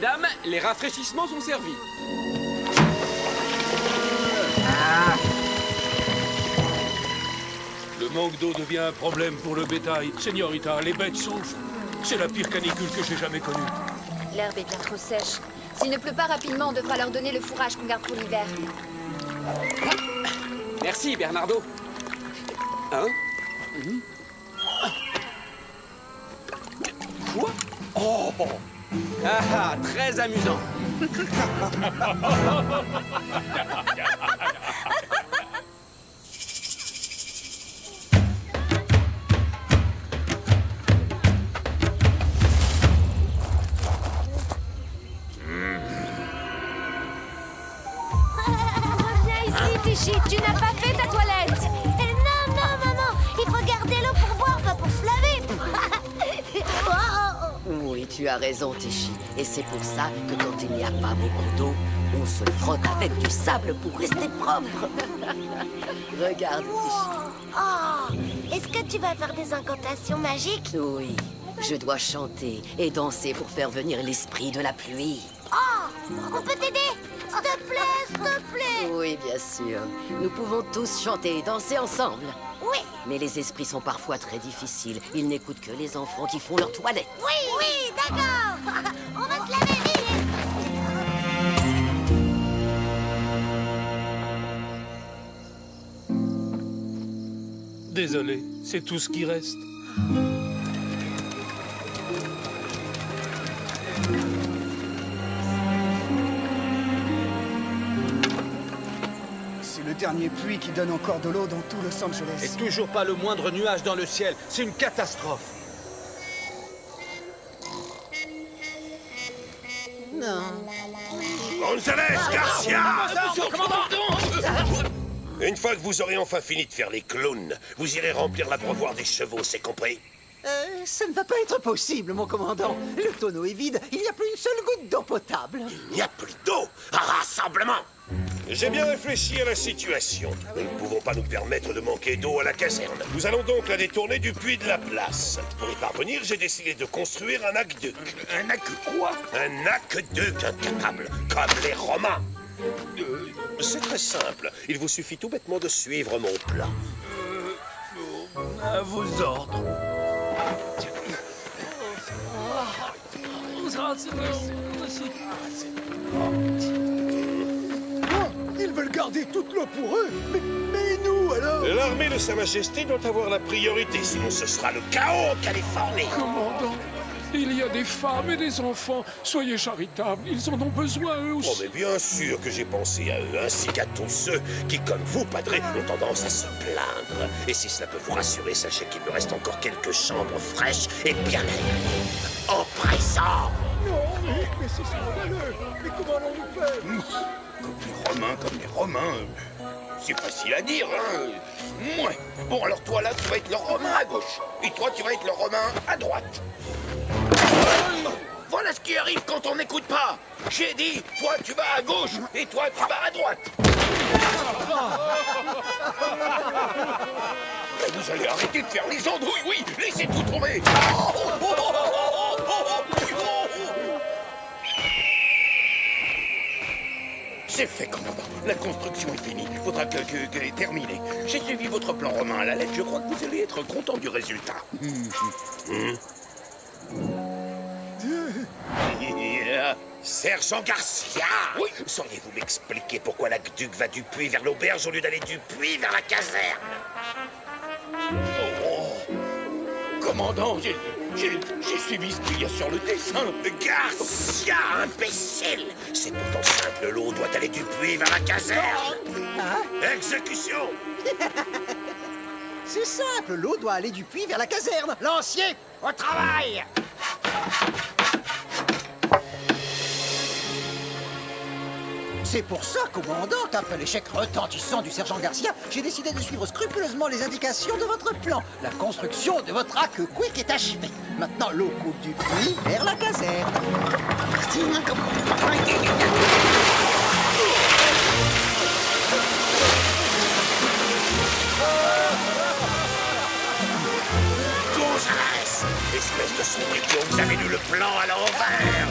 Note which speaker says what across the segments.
Speaker 1: Mesdames, les rafraîchissements sont servis.
Speaker 2: Le manque d'eau devient un problème pour le bétail. Señorita, les bêtes souffrent. C'est la pire canicule que j'ai jamais connue.
Speaker 3: L'herbe est bien trop sèche. S'il ne pleut pas rapidement, on devra leur donner le fourrage qu'on garde pour l'hiver.
Speaker 1: Merci, Bernardo. Hein? Quoi? Oh! Ah, très amusant.
Speaker 4: Viens ici, Tichy, tu n'as pas fait ta toilette. Non, maman, il faut garder l'eau pour boire, pas pour se laver.
Speaker 5: Oui, tu as raison, Tichy. Et c'est pour ça que quand il n'y a pas beaucoup d'eau, on se frotte avec du sable pour rester propre. Regarde, Tichy.
Speaker 4: Oh, est-ce que tu vas faire des incantations magiques?
Speaker 5: Oui, je dois chanter et danser pour faire venir l'esprit de la pluie.
Speaker 4: Oh, on peut t'aider? S'il te plaît, s'il te plaît.
Speaker 5: Oui, bien sûr. Nous pouvons tous chanter et danser ensemble.
Speaker 4: Oui,
Speaker 5: Mais les esprits sont parfois très difficiles. Ils n'écoutent que les enfants qui font leur toilette.
Speaker 4: oui, d'accord. On va se laver vite.
Speaker 2: Désolé, c'est tout ce qui reste.
Speaker 6: C'est le dernier pluie qui donne encore de l'eau dans tout Los
Speaker 7: Et
Speaker 6: Angeles.
Speaker 7: toujours pas le moindre nuage dans le ciel. C'est une catastrophe.
Speaker 8: González Garcia! Une fois que vous aurez enfin fini de faire les clowns, vous irez remplir l'abreuvoir des chevaux, c'est compris?
Speaker 9: Ça ne va pas être possible, mon commandant. Le tonneau est vide, il n'y a plus une seule goutte d'eau potable.
Speaker 8: Il n'y a plus d'eau! Rassemblement! J'ai bien réfléchi à la situation. Nous ne pouvons pas nous permettre de manquer d'eau à la caserne. Nous allons donc la détourner du puits de la place. Pour y parvenir, j'ai décidé de construire un aqueduc. Un aqueduc quoi? Un aqueduc incapable, comme les Romains. C'est très simple. Il vous suffit tout bêtement de suivre mon plan.
Speaker 2: À vos ordres.
Speaker 6: Ils veulent garder toute l'eau pour eux. Mais nous, alors?
Speaker 8: L'armée de Sa Majesté doit avoir la priorité, sinon ce sera le chaos en Californie.
Speaker 2: Commandant, il y a des femmes et des enfants. Soyez charitables, ils en ont besoin eux
Speaker 8: Oh,
Speaker 2: aussi.
Speaker 8: mais bien sûr que j'ai pensé à eux, ainsi qu'à tous ceux qui, comme vous, padré, ont tendance à se plaindre. Et si cela peut vous rassurer, sachez qu'il me reste encore quelques chambres fraîches et bien aérées. En présent.
Speaker 6: Non, mais c'est scandaleux. Mais comment allons-nous faire?
Speaker 10: Comme les Romains. C'est facile à dire, hein. Mouais. Bon, alors toi, là, tu vas être le Romain à gauche. Et toi, tu vas être le Romain à droite. Voilà ce qui arrive quand on n'écoute pas. J'ai dit, toi, tu vas à gauche, et toi, tu vas à droite. Vous allez arrêter de faire les andouilles, oui. Laissez tout tomber. C'est fait, commandant. La construction est finie. Faudra qu'elle est terminée. J'ai suivi votre plan romain à la lettre. Je crois que vous allez être content du résultat.
Speaker 8: Sergent Garcia.
Speaker 10: Oui.
Speaker 8: Sauriez-vous m'expliquer pourquoi l'aqueduc va du puits vers l'auberge au lieu d'aller du puits vers la caserne?
Speaker 10: Commandant, j'ai suivi ce qu'il y a sur le dessin.
Speaker 8: Garcia, imbécile! C'est pourtant simple, l'eau doit aller du puits vers la caserne. Exécution!
Speaker 9: C'est simple, l'eau doit aller du puits vers la caserne. Lancier, au travail! C'est pour ça, commandant, qu'après l'échec retentissant du sergent Garcia, j'ai décidé de suivre scrupuleusement les indications de votre plan. La construction de votre aqueduc est achevée. Maintenant, l'eau coule du puits vers la caserne.
Speaker 8: González! Espèce de sobriquet, vous avez lu le plan à l'envers!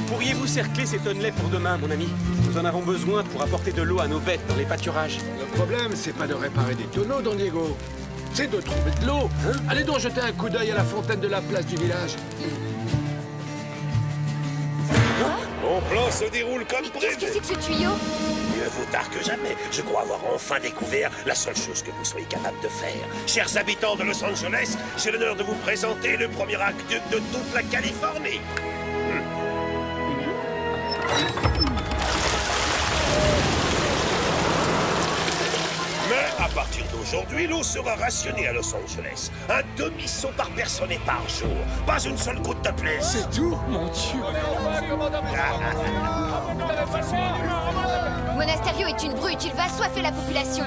Speaker 1: Pourriez-vous cercler ces tonnelets pour demain, mon ami? Nous en avons besoin pour apporter de l'eau à nos bêtes dans les pâturages.
Speaker 6: Le problème, c'est pas de réparer des tonneaux, Don Diego. C'est de trouver de l'eau. Hein? Allez donc jeter un coup d'œil à la fontaine de la place du village.
Speaker 8: Mon plan se déroule comme
Speaker 3: Qu'est-ce
Speaker 8: prévu.
Speaker 3: que c'est que ce tuyau?
Speaker 8: Mieux vaut tard que jamais. Je crois avoir enfin découvert la seule chose que vous soyez capable de faire. Chers habitants de Los Angeles, j'ai l'honneur de vous présenter le premier aqueduc de toute la Californie. Mais à partir d'aujourd'hui, l'eau sera rationnée à Los Angeles. Un demi-seau par personne et par jour. Pas une seule goutte de plus.
Speaker 6: C'est tout? Mon Dieu.
Speaker 3: Monasterio est une brute, il va assoiffer la population.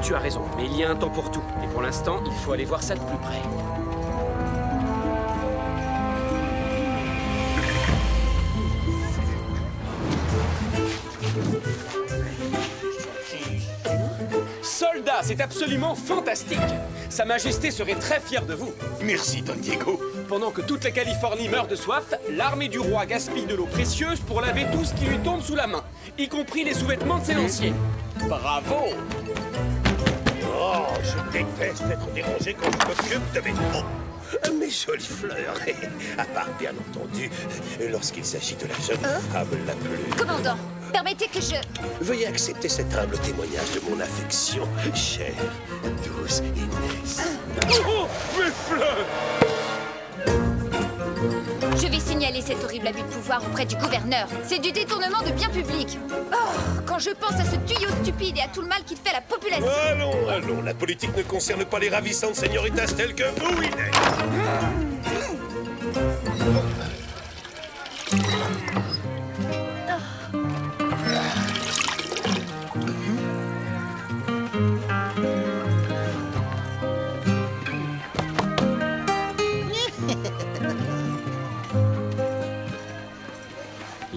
Speaker 1: Tu as raison, mais il y a un temps pour tout. Et pour l'instant, il faut aller voir ça de plus près. Soldats, c'est absolument fantastique! Sa Majesté serait très fière de vous.
Speaker 10: Merci, Don Diego.
Speaker 1: Pendant que toute la Californie meurt de soif, l'armée du roi gaspille de l'eau précieuse pour laver tout ce qui lui tombe sous la main, y compris les sous-vêtements de ses lanciers. Bravo!
Speaker 8: Oh, je déteste être dérangé quand je m'occupe de mes jolies fleurs. À part, bien entendu, lorsqu'il s'agit de la jeune femme la plus...
Speaker 3: Commandant, permettez que je...
Speaker 8: Veuillez accepter cet humble témoignage de mon affection, chère, douce Inès.
Speaker 2: Oh, mes fleurs!
Speaker 3: Je vais signaler cet horrible abus de pouvoir auprès du gouverneur. C'est du détournement de biens publics. Oh, quand je pense à ce tuyau stupide et à tout le mal qu'il fait à la population.
Speaker 8: Allons, la politique ne concerne pas les ravissantes señoritas telles que vous, Inès.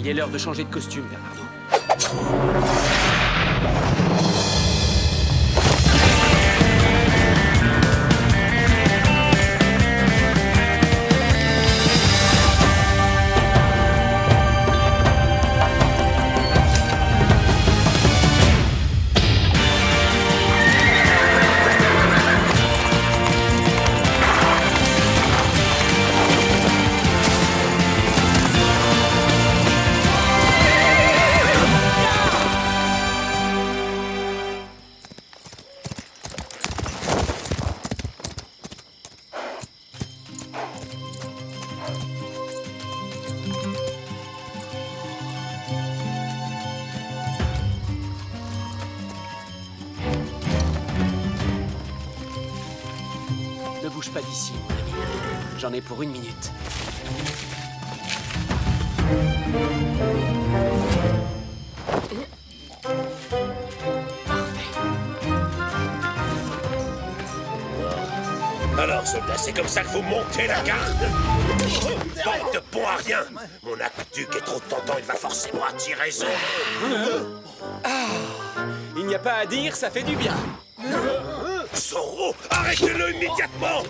Speaker 1: Il est l'heure de changer de costume, Bernardo. Ne bouge pas d'ici, mon ami. J'en ai pour 1 minute.
Speaker 8: Alors, soldats, c'est comme ça que vous montez la garde? Bande de bon à rien. Mon aqueduc est trop tentant, il va forcément attirer raison.
Speaker 1: Il n'y a pas à dire, ça fait du bien.
Speaker 8: Zorro, arrêtez-le immédiatement!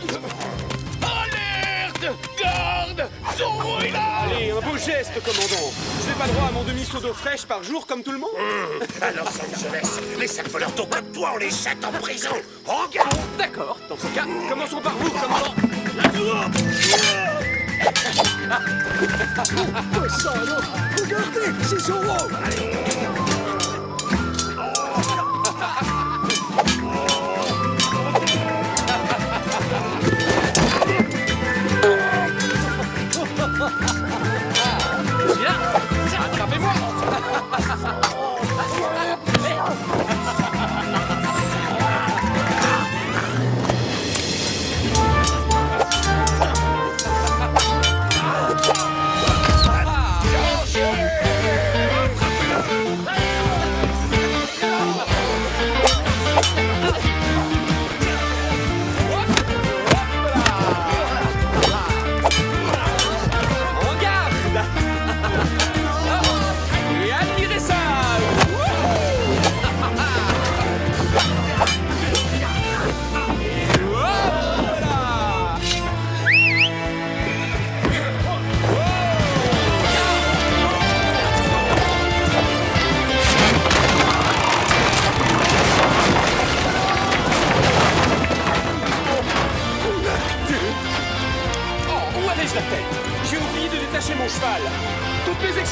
Speaker 10: Alerte! Garde! Zorro est là!
Speaker 1: Allez, un beau geste, commandant. Je n'ai pas le droit à mon demi-seau d'eau fraîche par jour comme tout le monde.
Speaker 8: À Los Angeles, les sales voleurs d'eau comme toi, on les jette en prison! Regarde!
Speaker 1: D'accord, dans ce cas, commençons par vous, commandant.
Speaker 6: Quoi ça alors? Regardez, c'est Zorro!
Speaker 1: Viens, attrapez-moi.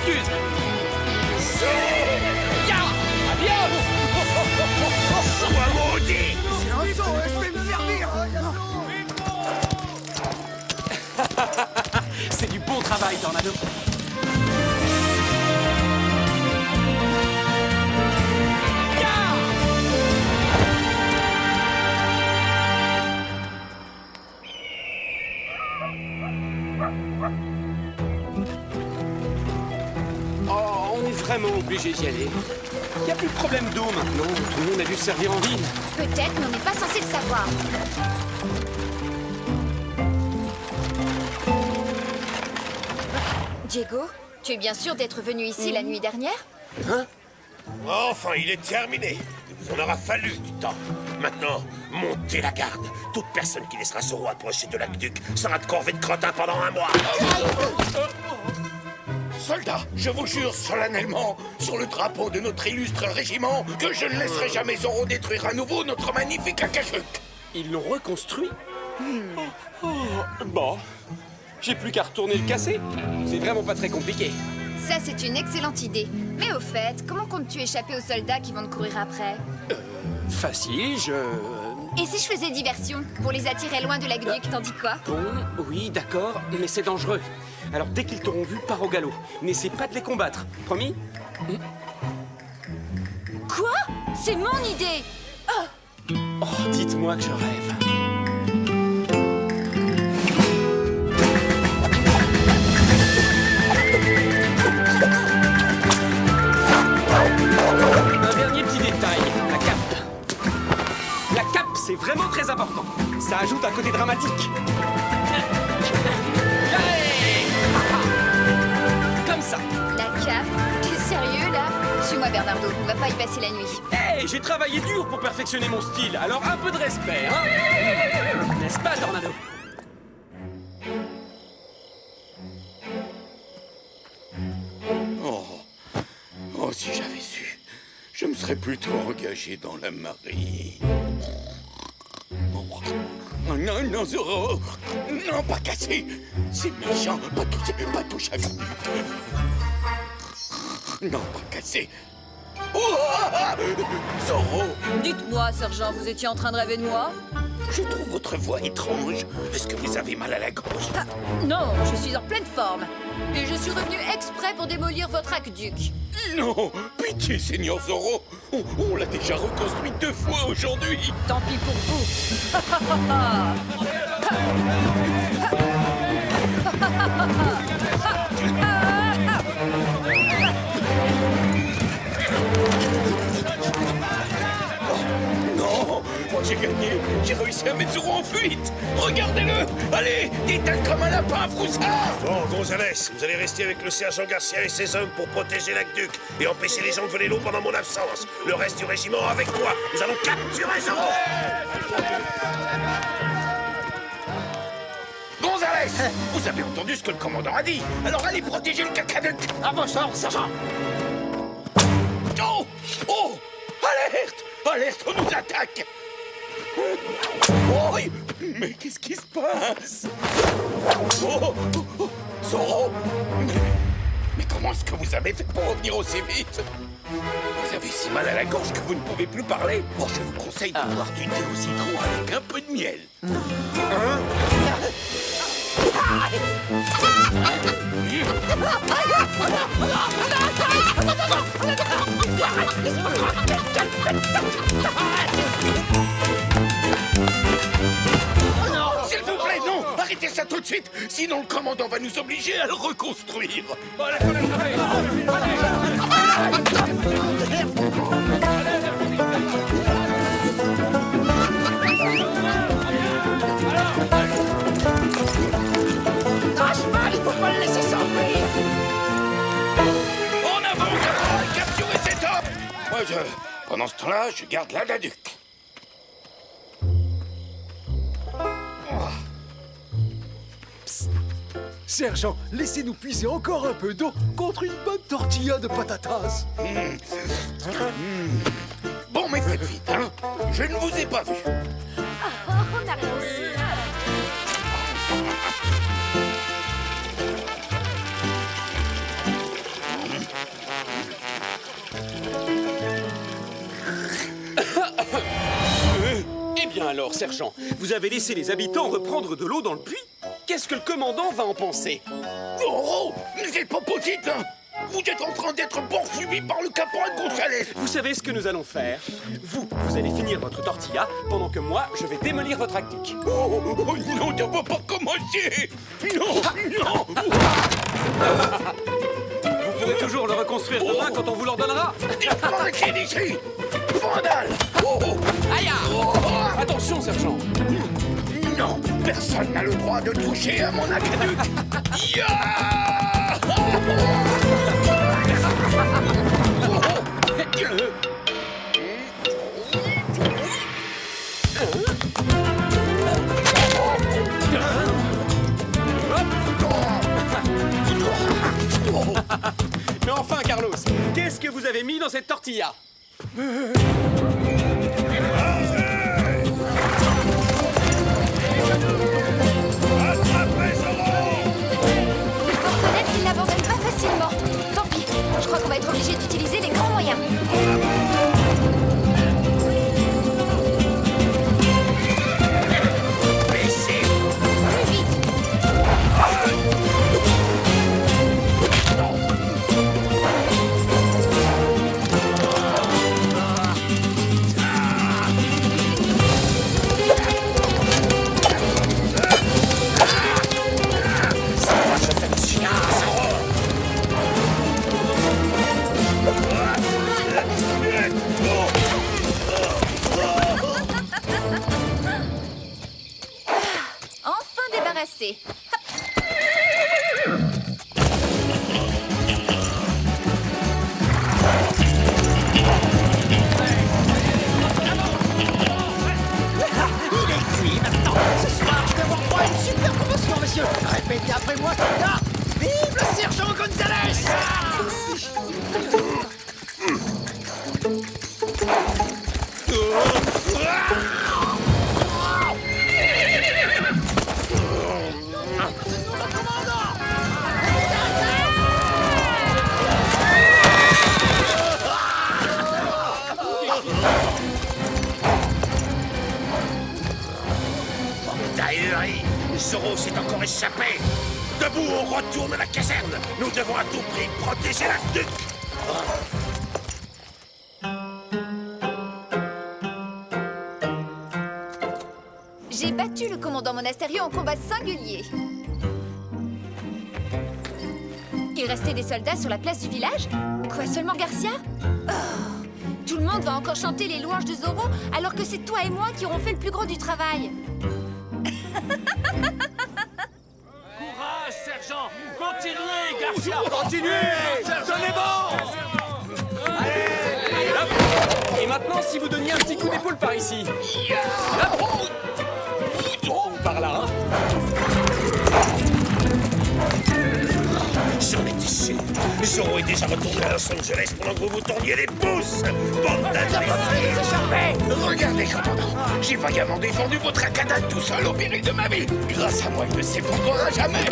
Speaker 1: excuse. Ya! Adios!
Speaker 8: Sois maudit!
Speaker 1: C'est du bon travail, Tornado. Oh, on est vraiment obligé d'y aller. Il n'y a plus de problème d'eau maintenant. Tout le monde a dû se servir en ville.
Speaker 3: Peut-être, mais on n'est pas censé le savoir. Diego, tu es bien sûr d'être venu ici la nuit dernière?
Speaker 8: Enfin, il est terminé. Il vous en aura fallu du temps. Maintenant, montez la garde. Toute personne qui laissera ce roi approcher de l'aqueduc sera de corvée de crottin pendant 1 mois.
Speaker 10: Soldats, je vous jure solennellement, sur le drapeau de notre illustre régiment, que je ne laisserai jamais Zoro détruire à nouveau notre magnifique Akashuk.
Speaker 1: Ils l'ont reconstruit? Bon, j'ai plus qu'à retourner le casser. C'est vraiment pas très compliqué.
Speaker 3: Ça, c'est une excellente idée. Mais au fait, comment comptes-tu échapper aux soldats qui vont te courir après?
Speaker 1: Facile,
Speaker 3: Et si je faisais diversion? Pour les attirer loin de l'aqueduc, t'en dis quoi?
Speaker 1: Bon, oui, d'accord, mais c'est dangereux. Alors dès qu'ils t'auront vu, pars au galop. N'essaie pas de les combattre, promis?
Speaker 3: Quoi? C'est mon idée!
Speaker 1: Oh, dites-moi que je rêve. Un dernier petit détail, la cape. La cape, c'est vraiment très important. Ça ajoute un côté dramatique. Comme ça.
Speaker 3: La cape? T'es sérieux, là? Suis-moi, Bernardo, on va pas y passer la nuit.
Speaker 1: Hey, j'ai travaillé dur pour perfectionner mon style, alors un peu de respect, hein? N'est-ce pas, Tornado?
Speaker 10: Oh, si j'avais su, je me serais plutôt engagé dans la marine. Oh, non, non, Zoro! Non, pas cassé! C'est méchant, pas toucher à vie. Non, pas cassé! Oh, Zoro!
Speaker 11: Dites-moi, sergent, vous étiez en train de rêver de moi?
Speaker 10: Je trouve votre voix étrange. Est-ce que vous avez mal à la gorge?
Speaker 11: Ah, non, je suis en pleine forme. Et je suis revenu exprès pour démolir votre aqueduc.
Speaker 10: Non! Pitié, Seigneur Zoro! On l'a déjà reconstruit 2 fois aujourd'hui!
Speaker 11: Tant pis pour vous.
Speaker 10: Non! J'ai gagné! J'ai réussi à mettre Zoro en fuite! Regardez-le! Allez! Détale comme un lapin, Froussard!
Speaker 8: Bon, Gonzalez, vous allez rester avec le sergent Garcia et ses hommes pour protéger l'aqueduc et empêcher les gens de voler l'eau pendant mon absence. Le reste du régiment avec moi. Nous allons capturer Zoro!
Speaker 10: Gonzalez! Vous avez entendu ce que le commandant a dit! Alors allez protéger le cacaduc!
Speaker 9: À vos ordres, sergent.
Speaker 10: Oh! Oh! Alerte! Alerte, on nous attaque! Oh! Mais qu'est-ce qui se passe? Oh! Oh! Zoro! Mais comment est-ce que vous avez fait pour revenir aussi vite? Vous avez si mal à la gorge que vous ne pouvez plus parler? Oh, je vous conseille de boire du thé au citron avec un peu de miel. S'il vous plaît, non! Arrêtez ça tout de suite! Sinon le commandant va nous obliger à le reconstruire!
Speaker 9: Il faut pas le laisser s'enfuir.
Speaker 10: En avant, camarades! Capturez cet homme! Moi, pendant ce temps-là, je garde l'aqueduc.
Speaker 6: Sergent, laissez-nous puiser encore un peu d'eau contre une bonne tortilla de patatas.
Speaker 10: Bon, mais faites vite, hein? Je ne vous ai pas vu.
Speaker 4: On a réussi.
Speaker 1: bien alors, sergent. Vous avez laissé les habitants reprendre de l'eau dans le puits? Qu'est-ce que le commandant va en penser?
Speaker 10: Oh, c'est pas possible, hein. Vous êtes en train d'être poursuivi par le caporal Gonzalez.
Speaker 1: Vous savez ce que nous allons faire? Vous allez finir votre tortilla, pendant que moi, je vais démolir votre aqueduc.
Speaker 10: Oh, non, tu vas pas commencer. Non, non.
Speaker 1: Vous pourrez toujours le reconstruire demain quand on vous l'ordonnera.
Speaker 10: Décronchez d'ici. Vandale.
Speaker 1: Aïe! Attention, sergent.
Speaker 10: Non, personne n'a le droit de toucher à mon aqueduc. Ya!
Speaker 1: Mais enfin, Carlos, qu'est-ce que vous avez mis dans cette tortilla?
Speaker 3: Il faut reconnaître qu'il n'abandonne pas facilement. Tant pis, je crois qu'on va être obligé d'utiliser les grands moyens. Plus vite. Enfin débarrassé.
Speaker 9: Il est cuit maintenant. Ce soir, je vais avoir droit à une super promotion, monsieur. Répétez après moi, là. Vive le sergent Gonzalez!
Speaker 8: Ahuri, Zoro s'est encore échappé. Debout, on retourne à la caserne. Nous devons à tout prix protéger l'aqueduc.
Speaker 3: J'ai battu le commandant Monasterio en combat singulier. Il restait des soldats sur la place du village? Quoi, seulement Garcia? Oh, tout le monde va encore chanter les louanges de Zoro alors que c'est toi et moi qui aurons fait le plus gros du travail.
Speaker 2: Courage, sergent. Continuez, Garcia.
Speaker 1: Continuez! Tenez bon! Allez, hop. Et maintenant, si vous donniez un petit coup d'épaule par ici. Hop. Par là.
Speaker 8: J'en étais sûr. Zoro est déjà retourné à Los Angeles pendant que vous vous tourniez les pouces. Bande d'imbéciles.
Speaker 10: Regardez, commandant. J'ai vaillamment défendu votre académie tout seul au péril de ma vie. Grâce à moi, il ne s'effondrera jamais.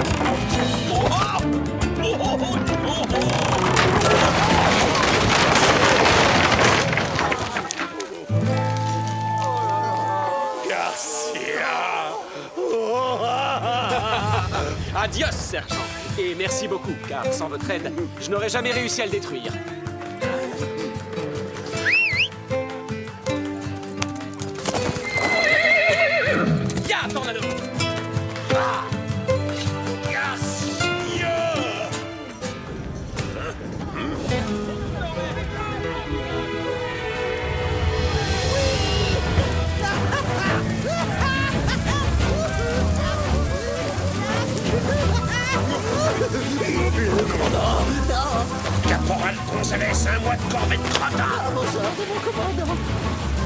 Speaker 8: Garcia.
Speaker 1: Adios, sergent. Et merci beaucoup, car sans votre aide, je n'aurais jamais réussi à le détruire. Ya, tornado!
Speaker 8: Caporal Gonzalez, un mois de corvée de crottin.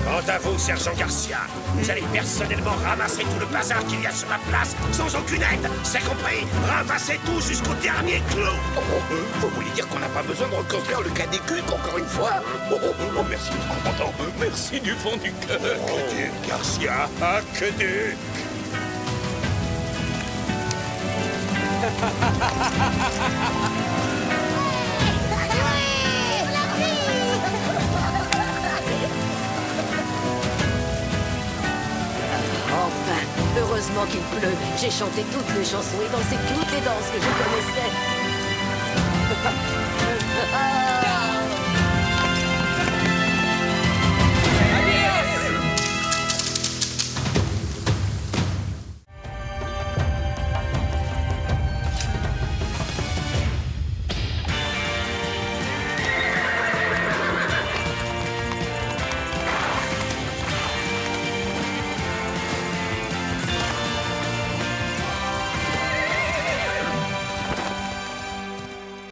Speaker 8: Quant à vous, sergent Garcia, vous allez personnellement ramasser tout le bazar qu'il y a sur la place, sans aucune aide. C'est compris? Ramassez tout jusqu'au dernier clou.
Speaker 10: Vous voulez dire qu'on n'a pas besoin de reconstruire le cadécuc encore une fois? Merci, commandant. Merci du fond du cœur.
Speaker 8: Aqueduc, Garcia, aqueduc.
Speaker 5: Heureusement qu'il pleut. J'ai chanté toutes les chansons et dansé toutes les danses que je connaissais.